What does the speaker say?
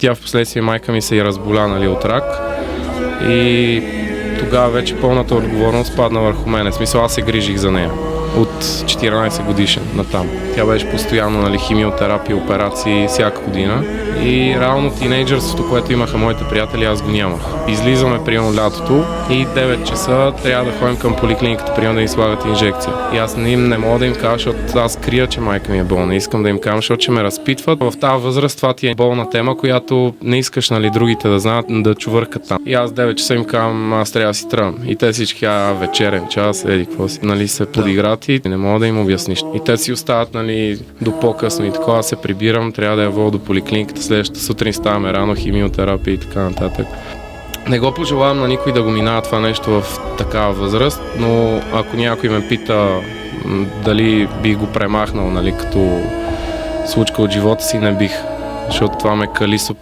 Тя впоследствие майка ми се разболя, нали, от рак и тогава вече пълната отговорност падна върху мене. В смисъл, аз се грижих за нея от 14 годишен натам. Тя беше постоянно, нали, химиотерапия, операции всяка година и реално тинейджърството, което имаха моите приятели, аз го нямах. Излизаме примерно лятото и 9 часа трябва да ходим към поликлиниката, примерно да им слагат инжекция. И аз не мога да им кажа, защото аз крия, че майка ми е болна. Искам да им кажа, защото ще ме разпитват. В тази възраст това ти е болна тема, която не искаш, нали, другите да знаят, да чувъркат там. И аз 9 часа им казвам, аз трябва да си тръгвам. И те всички вечерен час, какво си, нали, се подиграт и не мога да им обясниш. И те си остават, нали, до по-късно и такова, се прибирам, трябва да я водя до поликлиниката, следващата сутрин ставаме рано, химиотерапия и така нататък. Не го пожелавам на никой да го минава това нещо в такава възраст, но ако някой ме пита дали би го премахнал, нали, като случка от живота си, не бих, защото това ме кали супер